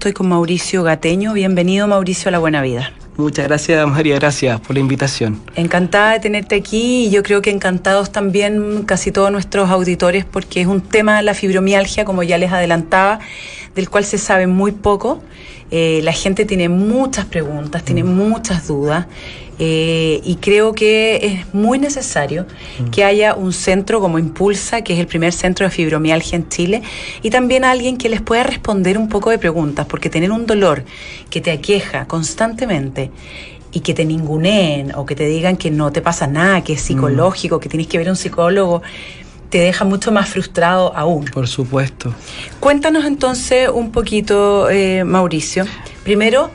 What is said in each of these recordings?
estoy con Mauricio Gateño. Bienvenido, Mauricio, a La Buena Vida. Muchas gracias, María, gracias por la invitación. Encantada de tenerte aquí y yo creo que encantados también casi todos nuestros auditores porque es un tema, la fibromialgia, como ya les adelantaba, del cual se sabe muy poco. La gente tiene muchas preguntas, tiene muchas dudas y creo que es muy necesario que haya un centro como Impulsa, que es el primer centro de fibromialgia en Chile, y también alguien que les pueda responder un poco de preguntas, porque tener un dolor que te aqueja constantemente y que te ninguneen o que te digan que no te pasa nada, que es psicológico, que tienes que ver a un psicólogo, te deja mucho más frustrado aún. Por supuesto. Cuéntanos entonces un poquito, Mauricio. Primero,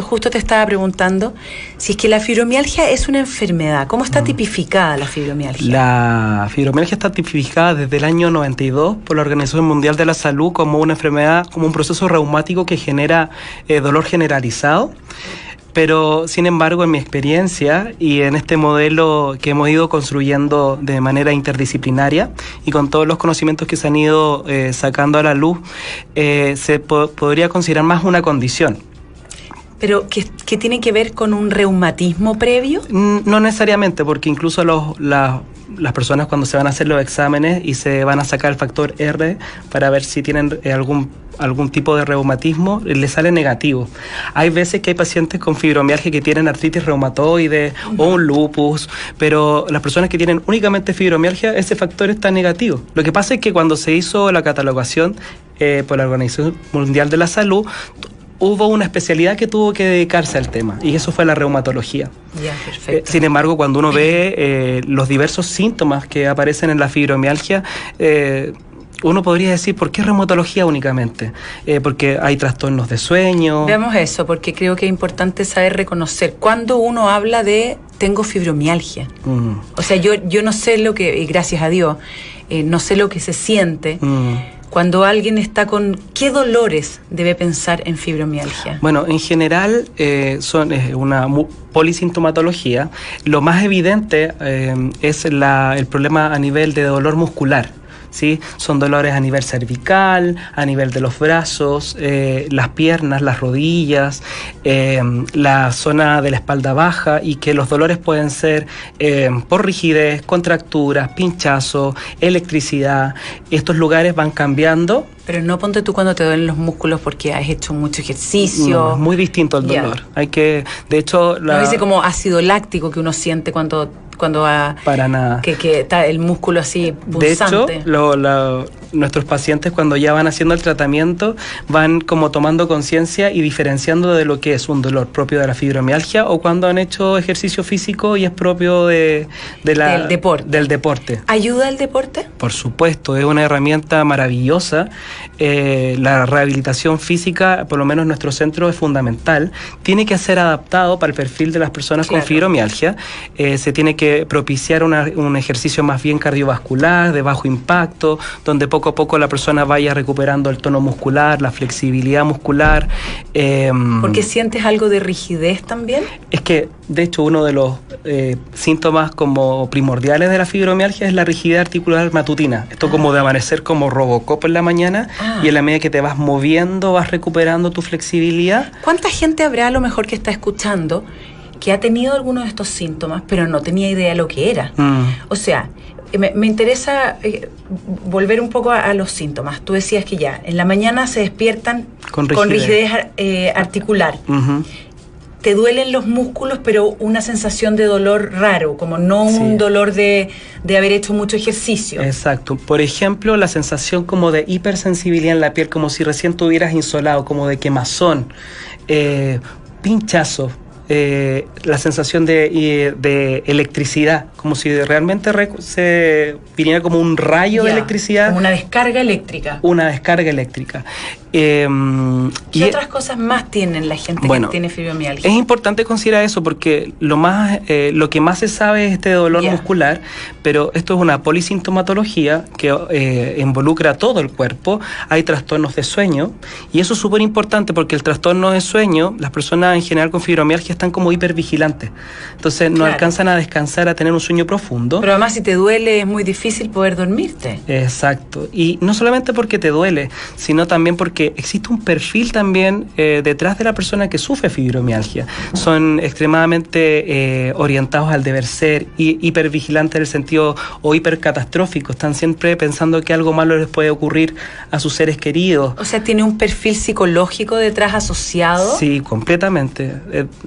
justo te estaba preguntando si es que la fibromialgia es una enfermedad. ¿Cómo está tipificada la fibromialgia? La fibromialgia está tipificada desde el año 92 por la Organización Mundial de la Salud como una enfermedad, como un proceso reumático que genera dolor generalizado. Pero, sin embargo, en mi experiencia y en este modelo que hemos ido construyendo de manera interdisciplinaria y con todos los conocimientos que se han ido sacando a la luz, se podría considerar más una condición. ¿Pero qué tiene que ver con un reumatismo previo? No necesariamente, porque incluso las personas cuando se van a hacer los exámenes y se van a sacar el factor R para ver si tienen algún tipo de reumatismo, les sale negativo. Hay veces que hay pacientes con fibromialgia que tienen artritis reumatoide o un lupus, pero las personas que tienen únicamente fibromialgia, ese factor está negativo. Lo que pasa es que cuando se hizo la catalogación por la Organización Mundial de la Salud, hubo una especialidad que tuvo que dedicarse al tema, y eso fue la reumatología. Ya, perfecto. Sin embargo, cuando uno ve los diversos síntomas que aparecen en la fibromialgia, uno podría decir, ¿por qué reumatología únicamente? Porque hay trastornos de sueño. Veamos eso, porque creo que es importante saber reconocer cuando uno habla de tengo fibromialgia. O sea, yo no sé lo que, y gracias a Dios, no sé lo que se siente cuando alguien está con... ¿Qué dolores debe pensar en fibromialgia? Bueno, en general son una polisintomatología. Lo más evidente es el problema a nivel de dolor muscular. ¿Sí? Son dolores a nivel cervical, a nivel de los brazos, las piernas, las rodillas, la zona de la espalda baja, y que los dolores pueden ser por rigidez, contracturas, pinchazo, electricidad. Estos lugares van cambiando. Pero no ponte tú cuando te duelen los músculos porque has hecho mucho ejercicio. No, es muy distinto el dolor. Hay que, de hecho... No dice como ácido láctico que uno siente cuando va... Para nada. Que está el músculo así punzante. De hecho, nuestros pacientes cuando ya van haciendo el tratamiento van como tomando conciencia y diferenciando de lo que es un dolor propio de la fibromialgia o cuando han hecho ejercicio físico y es propio del deporte. ¿Ayuda el deporte? Por supuesto, es una herramienta maravillosa. La rehabilitación física, por lo menos en nuestro centro, es fundamental. Tiene que ser adaptado para el perfil de las personas con fibromialgia. Se tiene que propiciar un ejercicio más bien cardiovascular, de bajo impacto, donde poco a poco la persona vaya recuperando el tono muscular, la flexibilidad muscular. ¿Porque sientes algo de rigidez también? Es que, de hecho, uno de los síntomas como primordiales de la fibromialgia es la rigidez articular matutina. Esto como de amanecer como Robocop en la mañana y en la medida que te vas moviendo vas recuperando tu flexibilidad. ¿Cuánta gente habrá a lo mejor que está escuchando que ha tenido algunos de estos síntomas pero no tenía idea de lo que era? O sea, me interesa volver un poco a los síntomas. Tú decías que ya en la mañana se despiertan con rigidez articular. Te duelen los músculos, pero una sensación de dolor raro, como no un dolor de haber hecho mucho ejercicio. Exacto. Por ejemplo, la sensación como de hipersensibilidad en la piel, como si recién tuvieras insolado, como de quemazón, pinchazo. La sensación de electricidad, como si realmente se viniera como un rayo de electricidad. Como una descarga eléctrica. Una descarga eléctrica. ¿Qué otras cosas más tienen la gente que tiene fibromialgia? Es importante considerar eso porque lo que más se sabe es este dolor muscular, pero esto es una polisintomatología que involucra todo el cuerpo. Hay trastornos de sueño y eso es súper importante porque el trastorno de sueño, las personas en general con fibromialgia están como hipervigilantes. Entonces no alcanzan a descansar, a tener un sueño sueño profundo. Pero además si te duele es muy difícil poder dormirte. Exacto. Y no solamente porque te duele, sino también porque existe un perfil también detrás de la persona que sufre fibromialgia. Son extremadamente orientados al deber ser, hipervigilantes en el sentido, o hipercatastróficos. Están siempre pensando que algo malo les puede ocurrir a sus seres queridos. O sea, ¿tiene un perfil psicológico detrás asociado? Sí, completamente.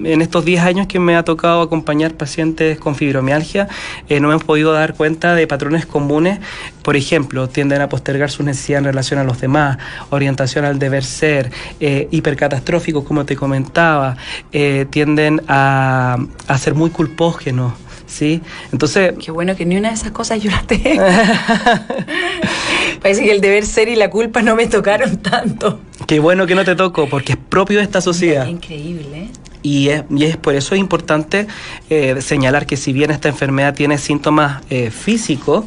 En estos 10 años que me ha tocado acompañar pacientes con fibromialgia, no me he podido dar cuenta de patrones comunes. Por ejemplo, tienden a postergar sus necesidades en relación a los demás, orientación al deber ser, hipercatastróficos, como te comentaba, tienden a ser muy culpógenos, ¿sí? Entonces... Qué bueno que ni una de esas cosas yo las tengo. Parece que el deber ser y la culpa no me tocaron tanto. Qué bueno que no te tocó, porque es propio de esta sociedad. Increíble, ¿eh? Y es por eso es importante señalar que si bien esta enfermedad tiene síntomas físicos,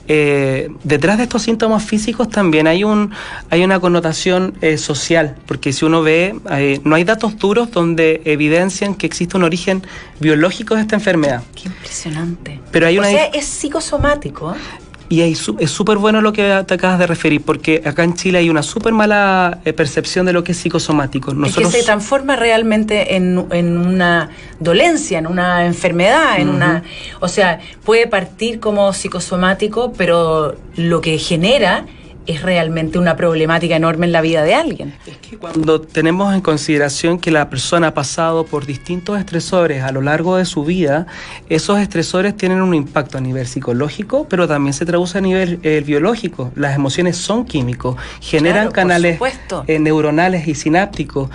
detrás de estos síntomas físicos también hay una connotación social, porque si uno ve, no hay datos duros donde evidencian que existe un origen biológico de esta enfermedad. Qué impresionante. Pero hay es psicosomático, ¿eh? Y es súper bueno lo que te acabas de referir, porque acá en Chile hay una súper mala percepción de lo que es psicosomático. Nosotros... Es que se transforma realmente en una dolencia, en una enfermedad, en una... O sea, puede partir como psicosomático, pero lo que genera es realmente una problemática enorme en la vida de alguien. Es que cuando tenemos en consideración que la persona ha pasado por distintos estresores a lo largo de su vida, esos estresores tienen un impacto a nivel psicológico, pero también se traduce a nivel biológico. Las emociones son químicos, generan canales neuronales y sinápticos.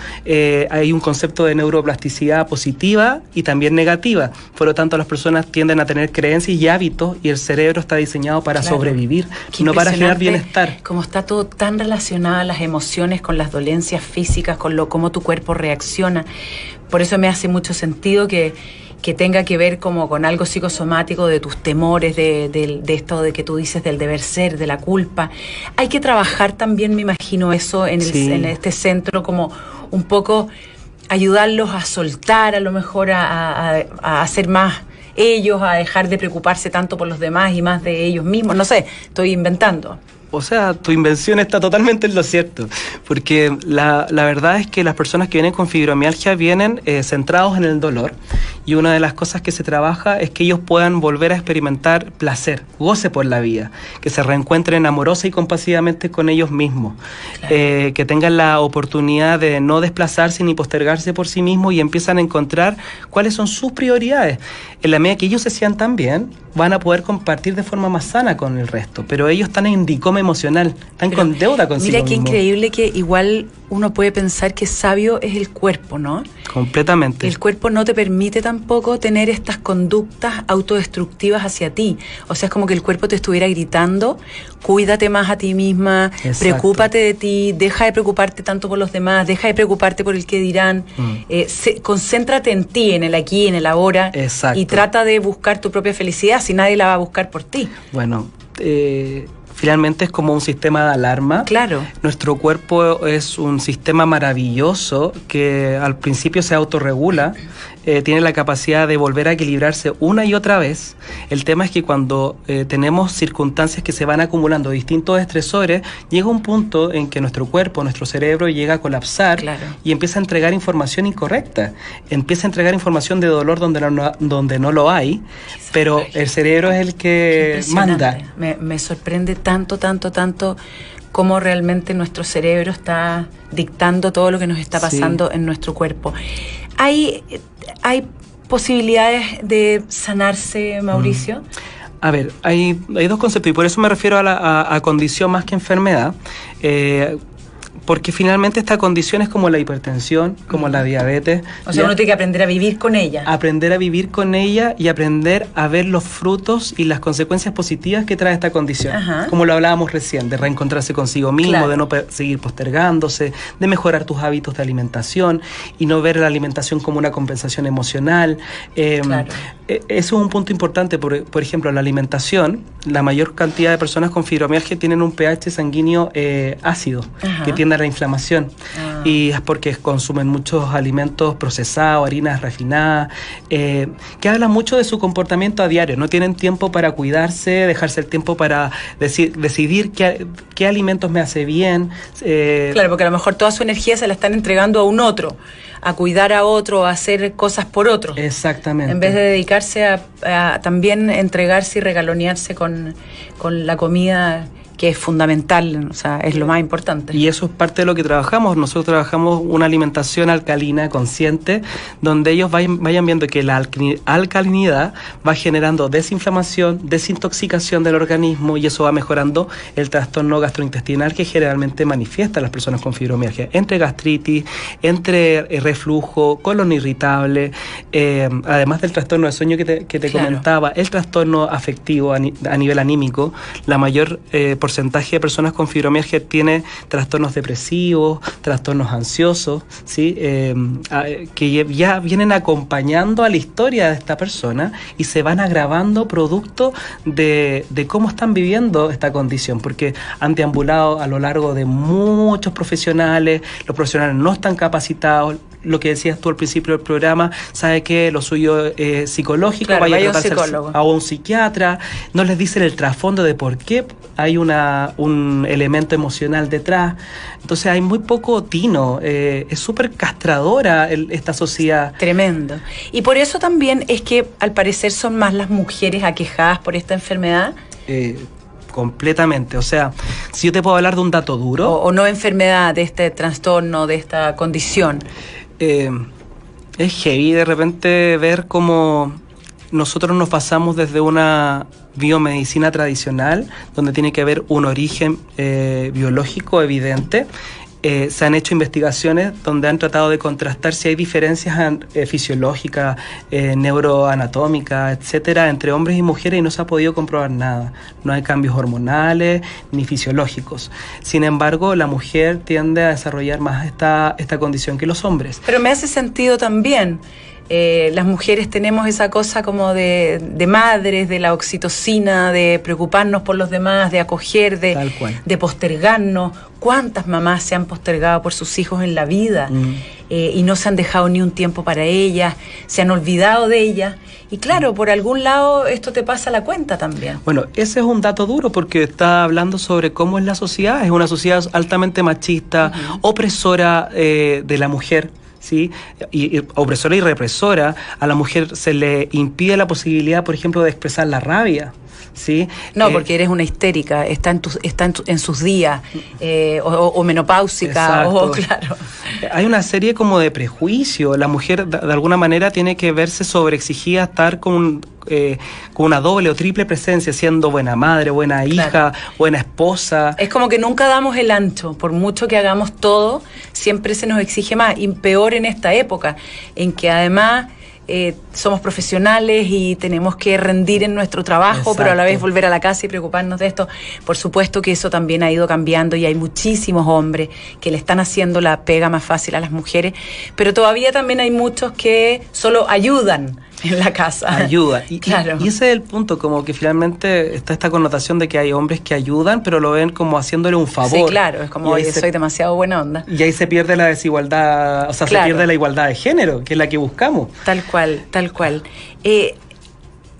Hay un concepto de neuroplasticidad positiva y también negativa. Por lo tanto, las personas tienden a tener creencias y hábitos, y el cerebro está diseñado para sobrevivir, no para generar bienestar. Como está todo tan relacionado, las emociones con las dolencias físicas, con cómo tu cuerpo reacciona. Por eso me hace mucho sentido que tenga que ver como con algo psicosomático, de tus temores, de esto de que tú dices del deber ser, de la culpa. Hay que trabajar también, me imagino, eso en este centro, como un poco ayudarlos a soltar, a lo mejor a hacer más ellos, a dejar de preocuparse tanto por los demás y más de ellos mismos. No sé, estoy inventando. O sea, tu invención está totalmente en lo cierto, porque la verdad es que las personas que vienen con fibromialgia vienen centrados en el dolor, y una de las cosas que se trabaja es que ellos puedan volver a experimentar placer, goce por la vida, que se reencuentren amorosa y compasivamente con ellos mismos, claro. Que tengan la oportunidad de no desplazarse ni postergarse por sí mismos y empiezan a encontrar cuáles son sus prioridades. En la medida que ellos se sientan bien, van a poder compartir de forma más sana con el resto, pero ellos están en dicoma emocional, están con deuda consigo mismo. Mira qué increíble que igual uno puede pensar que sabio es el cuerpo, ¿no? Completamente. El cuerpo no te permite tampoco tener estas conductas autodestructivas hacia ti. O sea, es como que el cuerpo te estuviera gritando, cuídate más a ti misma, preocúpate de ti, deja de preocuparte tanto por los demás, deja de preocuparte por el que dirán, concéntrate en ti, en el aquí, en el ahora. Exacto. Y trata de buscar tu propia felicidad, si nadie la va a buscar por ti. Bueno, finalmente es como un sistema de alarma. Claro. Nuestro cuerpo es un sistema maravilloso que al principio se autorregula, tiene la capacidad de volver a equilibrarse una y otra vez. El tema es que cuando tenemos circunstancias que se van acumulando, distintos estresores, llega un punto en que nuestro cuerpo, nuestro cerebro llega a colapsar. Claro. Y empieza a entregar información incorrecta. Empieza a entregar información de dolor donde no lo hay, pero el cerebro es el que manda. Me sorprende tanto cómo realmente nuestro cerebro está dictando todo lo que nos está pasando en nuestro cuerpo. ¿Hay posibilidades de sanarse, Mauricio? A ver, hay dos conceptos, y por eso me refiero a condición más que enfermedad. Porque finalmente esta condición es como la hipertensión, como la diabetes. O sea, uno tiene que aprender a vivir con ella. Aprender a vivir con ella y aprender a ver los frutos y las consecuencias positivas que trae esta condición. Ajá. Como lo hablábamos recién, de reencontrarse consigo mismo, claro. De no seguir postergándose, de mejorar tus hábitos de alimentación y no ver la alimentación como una compensación emocional. Claro. Eso es un punto importante. Por ejemplo, la alimentación, la mayor cantidad de personas con fibromialgia tienen un pH sanguíneo ácido, ajá. Que tiende a la inflamación. Y es porque consumen muchos alimentos procesados, harinas refinadas, que hablan mucho de su comportamiento a diario. No tienen tiempo para cuidarse, dejarse el tiempo para decidir qué alimentos me hace bien. Claro, porque a lo mejor toda su energía se la están entregando a un otro, a cuidar a otro, a hacer cosas por otro. Exactamente. En vez de dedicarse a también entregarse y regalonearse con la comida, que es fundamental, o sea, es lo más importante. Y eso es parte de lo que trabajamos. Nosotros trabajamos una alimentación alcalina, consciente, donde ellos vayan viendo que la alcalinidad va generando desinflamación, desintoxicación del organismo, y eso va mejorando el trastorno gastrointestinal que generalmente manifiesta las personas con fibromialgia, entre gastritis, entre reflujo, colon irritable, además del trastorno de sueño que te comentaba, el trastorno afectivo a nivel anímico. La mayor porcentaje de personas con fibromialgia tiene trastornos depresivos, trastornos ansiosos, ¿sí? Que ya vienen acompañando a la historia de esta persona y se van agravando producto de cómo están viviendo esta condición, porque han deambulado a lo largo de muchos profesionales, los profesionales no están capacitados. Lo que decías tú al principio del programa, sabe que lo suyo es psicológico, claro, vaya a un psicólogo, a un psiquiatra, no les dicen el trasfondo de por qué hay un elemento emocional detrás. Entonces hay muy poco tino, es súper castradora esta sociedad. Tremendo. Y por eso también es que al parecer son más las mujeres aquejadas por esta enfermedad. Completamente, o sea, si yo te puedo hablar de un dato duro. O no enfermedad, de este trastorno, de esta condición. Es heavy de repente ver cómo nosotros nos pasamos desde una biomedicina tradicional, donde tiene que haber un origen biológico evidente. Se han hecho investigaciones donde han tratado de contrastar si hay diferencias fisiológicas, neuroanatómicas, etcétera, entre hombres y mujeres, y no se ha podido comprobar nada. No hay cambios hormonales ni fisiológicos. Sin embargo, la mujer tiende a desarrollar más esta condición que los hombres. Pero me hace sentido también. Las mujeres tenemos esa cosa como de madres, de la oxitocina, de preocuparnos por los demás, de acoger, de postergarnos. ¿Cuántas mamás se han postergado por sus hijos en la vida y no se han dejado ni un tiempo para ellas, se han olvidado de ellas? Y claro, por algún lado esto te pasa la cuenta también. Bueno, ese es un dato duro porque está hablando sobre cómo es la sociedad. Es una sociedad altamente machista, opresora de la mujer. ¿Sí? Y opresora y represora. A la mujer se le impide la posibilidad, por ejemplo, de expresar la rabia. ¿Sí? No, porque eres una histérica, está en sus días, o menopáusica, o claro. Hay una serie como de prejuicios. La mujer de alguna manera tiene que verse sobreexigida, estar con una doble o triple presencia, siendo buena madre, buena hija, claro, buena esposa. Es como que nunca damos el ancho, por mucho que hagamos todo, siempre se nos exige más, y peor en esta época, en que además somos profesionales y tenemos que rendir en nuestro trabajo. Exacto. Pero a la vez volver a la casa y preocuparnos de esto. Por supuesto que eso también ha ido cambiando y hay muchísimos hombres que le están haciendo la pega más fácil a las mujeres, pero todavía también hay muchos que solo ayudan en la casa. Ayuda. Claro. Y ese es el punto, como que finalmente está esta connotación de que hay hombres que ayudan, pero lo ven como haciéndole un favor. Sí, claro, es como, oye, soy demasiado buena onda. Y ahí se pierde la desigualdad, o sea, claro, se pierde la igualdad de género, que es la que buscamos. Tal cual, tal cual.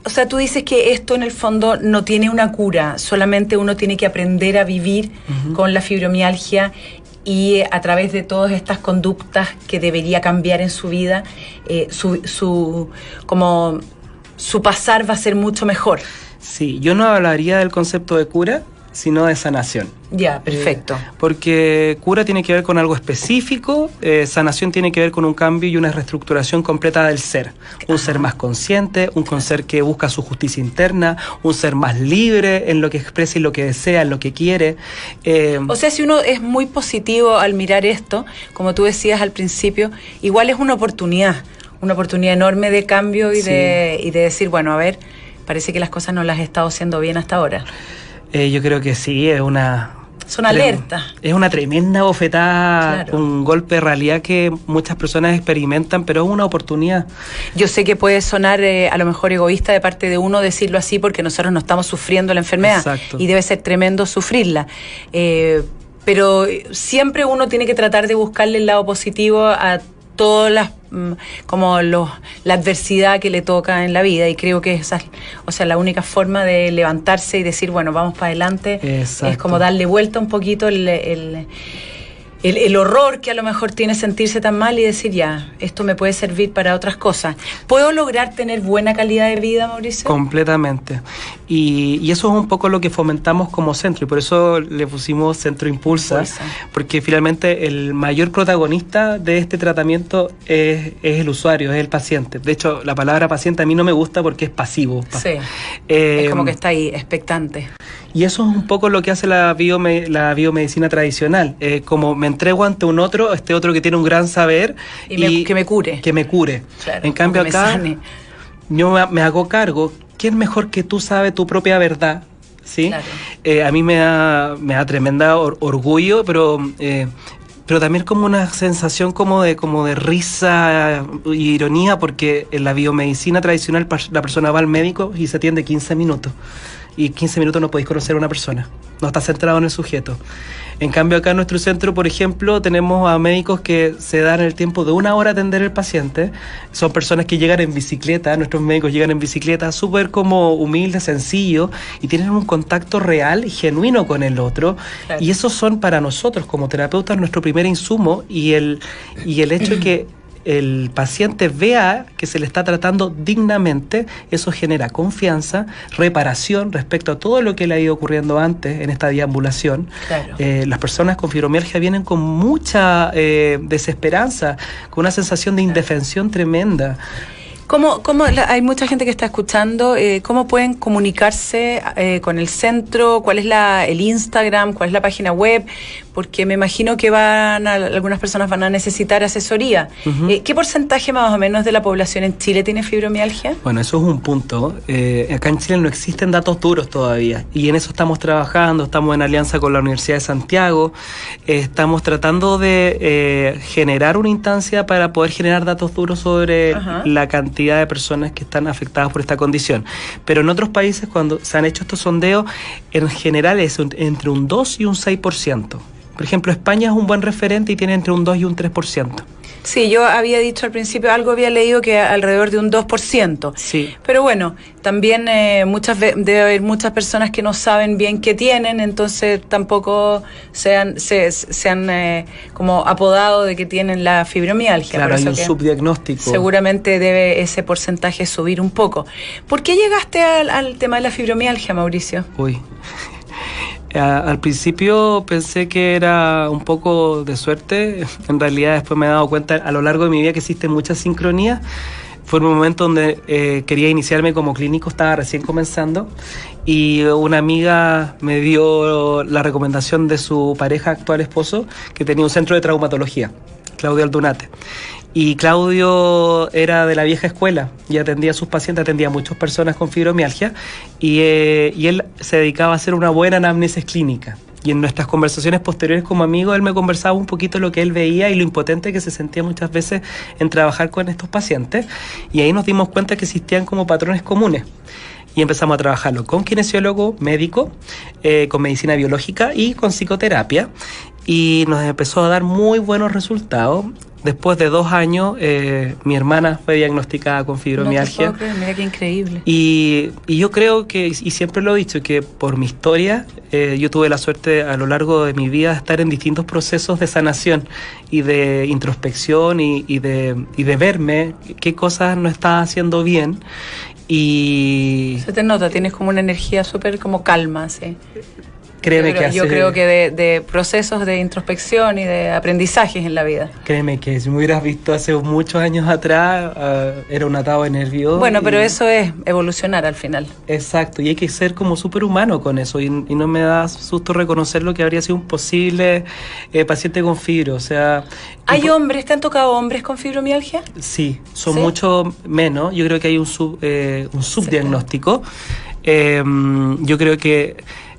O sea, tú dices que esto en el fondo no tiene una cura, solamente uno tiene que aprender a vivir con la fibromialgia, y a través de todas estas conductas que debería cambiar en su vida, su pasar va a ser mucho mejor. Sí, yo no hablaría del concepto de cura, sino de sanación. Ya, perfecto. Porque cura tiene que ver con algo específico, sanación tiene que ver con un cambio y una reestructuración completa del ser. Un ser más consciente, un ser que busca su justicia interna, un ser más libre en lo que expresa y lo que desea, en lo que quiere. O sea, si uno es muy positivo al mirar esto, como tú decías al principio, igual es una oportunidad enorme de cambio y, sí, de decir, bueno, a ver, parece que las cosas no las he estado haciendo bien hasta ahora. Yo creo que sí, es una alerta. Es una tremenda bofetada, claro, un golpe de realidad que muchas personas experimentan, pero es una oportunidad. Yo sé que puede sonar a lo mejor egoísta de parte de uno decirlo así, porque nosotros no estamos sufriendo la enfermedad. Exacto. Y debe ser tremendo sufrirla. pero siempre uno tiene que tratar de buscarle el lado positivo a todas las la adversidad que le toca en la vida, y creo que esa es, o sea, la única forma de levantarse y decir, bueno, vamos para adelante. Exacto. Es como darle vuelta un poquito el horror que a lo mejor tiene sentirse tan mal y decir, ya, esto me puede servir para otras cosas. ¿Puedo lograr tener buena calidad de vida, Mauricio? Completamente. Y eso es un poco lo que fomentamos como centro, y por eso le pusimos Centro Impulsa, porque finalmente el mayor protagonista de este tratamiento es el usuario, es el paciente. De hecho, la palabra paciente a mí no me gusta porque es pasivo. Sí, es como que está ahí, expectante. Y eso es un poco lo que hace la biomedicina tradicional. Como me entrego ante un otro, este otro que tiene un gran saber y que me cure. Que me cure. Claro, en cambio acá, yo me hago cargo. ¿Quién mejor que tú sabe tu propia verdad? ¿Sí? Claro. A mí me da tremenda orgullo, pero también como una sensación como de risa y ironía, porque en la biomedicina tradicional la persona va al médico y se atiende 15 minutos. Y 15 minutos no podéis conocer a una persona, no está centrado en el sujeto. En cambio acá en nuestro centro, por ejemplo, tenemos a médicos que se dan el tiempo de 1 hora a atender al paciente. Son personas que llegan en bicicleta, nuestros médicos llegan en bicicleta, súper como humilde, sencillo, y tienen un contacto real y genuino con el otro. Claro. Y esos son para nosotros como terapeutas nuestro primer insumo, y el hecho de que el paciente vea que se le está tratando dignamente, eso genera confianza, reparación respecto a todo lo que le ha ido ocurriendo antes en esta deambulación. Claro. Las personas con fibromialgia vienen con mucha desesperanza, con una sensación de indefensión tremenda. Hay mucha gente que está escuchando, ¿cómo pueden comunicarse con el centro? ¿Cuál es el Instagram? ¿Cuál es la página web? Porque me imagino que algunas personas van a necesitar asesoría. Uh-huh. ¿Qué porcentaje más o menos de la población en Chile tiene fibromialgia? Bueno, eso es un punto. Acá en Chile no existen datos duros todavía, y en eso estamos trabajando. Estamos en alianza con la Universidad de Santiago. Estamos tratando de generar una instancia para poder generar datos duros sobre la cantidad de personas que están afectadas por esta condición. Pero en otros países, cuando se han hecho estos sondeos, en general es entre un 2 y un 6%. Por ejemplo, España es un buen referente y tiene entre un 2 y un 3%. Sí, yo había dicho al principio, algo había leído que alrededor de un 2%. Sí. Pero bueno, también debe haber muchas personas que no saben bien qué tienen, entonces tampoco se han como apodado de que tienen la fibromialgia. Claro, hay un subdiagnóstico. Seguramente debe ese porcentaje subir un poco. ¿Por qué llegaste al tema de la fibromialgia, Mauricio? Al principio pensé que era un poco de suerte. En realidad después me he dado cuenta a lo largo de mi vida que existen muchas sincronías. Fue un momento donde quería iniciarme como clínico, estaba recién comenzando, y una amiga me dio la recomendación de su pareja, actual esposo, que tenía un centro de traumatología, Claudio Aldunate. Y Claudio era de la vieja escuela y atendía a sus pacientes, atendía a muchas personas con fibromialgia, y él se dedicaba a hacer una buena anamnesis clínica. Y en nuestras conversaciones posteriores como amigo, él me conversaba un poquito lo que él veía y lo impotente que se sentía muchas veces en trabajar con estos pacientes. Y ahí nos dimos cuenta que existían como patrones comunes. Y empezamos a trabajarlo con kinesiólogo, médico, con medicina biológica y con psicoterapia. Y nos empezó a dar muy buenos resultados. Después de 2 años, mi hermana fue diagnosticada con fibromialgia. No te puedo creer, mira qué increíble. Y yo creo que, y siempre lo he dicho, que por mi historia, yo tuve la suerte a lo largo de mi vida de estar en distintos procesos de sanación y de introspección y de verme qué cosas no estaba haciendo bien. Y se te nota, tienes como una energía súper como calma, sí. Créeme yo creo que de procesos de introspección y de aprendizajes en la vida. Créeme que si me hubieras visto hace muchos años atrás, era un atado de nervios. Bueno, pero eso es evolucionar al final. Exacto, y hay que ser como súper humano con eso, y no me da susto reconocer lo que habría sido un posible paciente con fibro, o sea... ¿Hay hombres? ¿Te han tocado hombres con fibromialgia? Sí, son mucho menos. Yo creo que hay un subdiagnóstico. Yo creo que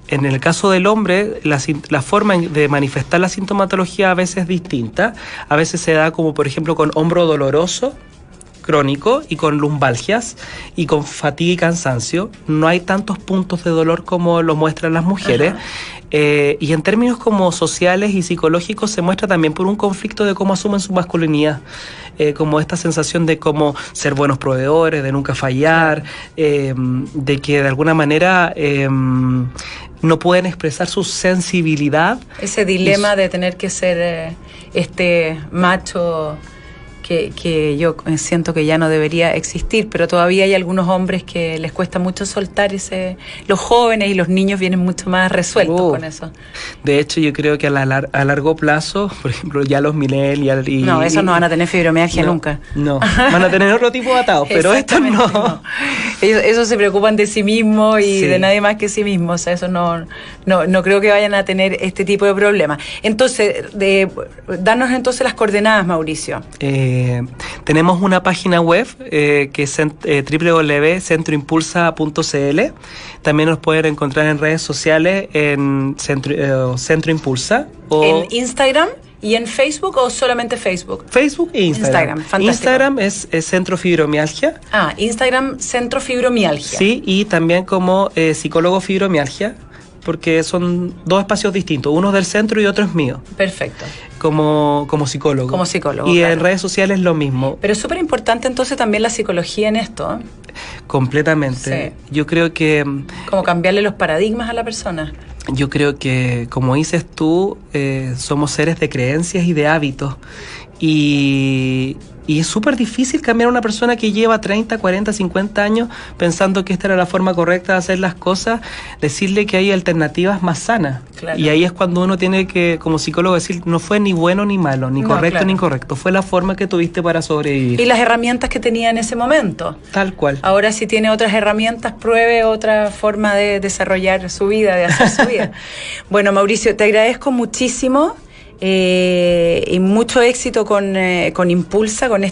en el caso del hombre, la forma de manifestar la sintomatología a veces es distinta. A veces se da como, por ejemplo, con hombro doloroso, crónico y con lumbalgias y con fatiga y cansancio. No hay tantos puntos de dolor como lo muestran las mujeres. Y en términos como sociales y psicológicos se muestra también por un conflicto de cómo asumen su masculinidad, como esta sensación de cómo ser buenos proveedores, de nunca fallar, de que de alguna manera no pueden expresar su sensibilidad. Ese dilema de tener que ser este macho que yo siento que ya no debería existir, pero todavía hay algunos hombres que les cuesta mucho soltar ese. Los jóvenes y los niños vienen mucho más resueltos con eso. De hecho, yo creo que a largo plazo, por ejemplo, ya los millennials no, esos no van a tener fibromialgia nunca. No, van a tener otro tipo de atados, pero estos no. Ellos se preocupan de sí mismos y de nadie más que sí mismos. O sea, eso no creo que vayan a tener este tipo de problemas. Entonces, danos entonces las coordenadas, Mauricio. Tenemos una página web que es www.centroimpulsa.cl. También nos pueden encontrar en redes sociales en Centro Impulsa. ¿En Instagram y en Facebook o solamente Facebook? Facebook e Instagram. Fantástico. Instagram es Centro Fibromialgia. Instagram Centro Fibromialgia. Sí, y también como psicólogo fibromialgia, porque son dos espacios distintos, uno del centro y otro es mío. Perfecto. Como psicólogo. Como psicólogo, y claro. En redes sociales lo mismo. Pero es súper importante entonces también la psicología en esto. Completamente. Sí. Yo creo que... Como cambiarle los paradigmas a la persona. Yo creo que, como dices tú, somos seres de creencias y de hábitos. Y es súper difícil cambiar a una persona que lleva 30, 40, 50 años pensando que esta era la forma correcta de hacer las cosas, decirle que hay alternativas más sanas. Claro. Y ahí es cuando uno tiene que, como psicólogo, decir, no fue ni bueno ni malo, ni correcto ni incorrecto, fue la forma que tuviste para sobrevivir. Y las herramientas que tenía en ese momento. Tal cual. Ahora si tiene otras herramientas, pruebe otra forma de desarrollar su vida, de hacer su vida. Bueno, Mauricio, te agradezco muchísimo. Y mucho éxito con Impulsa, con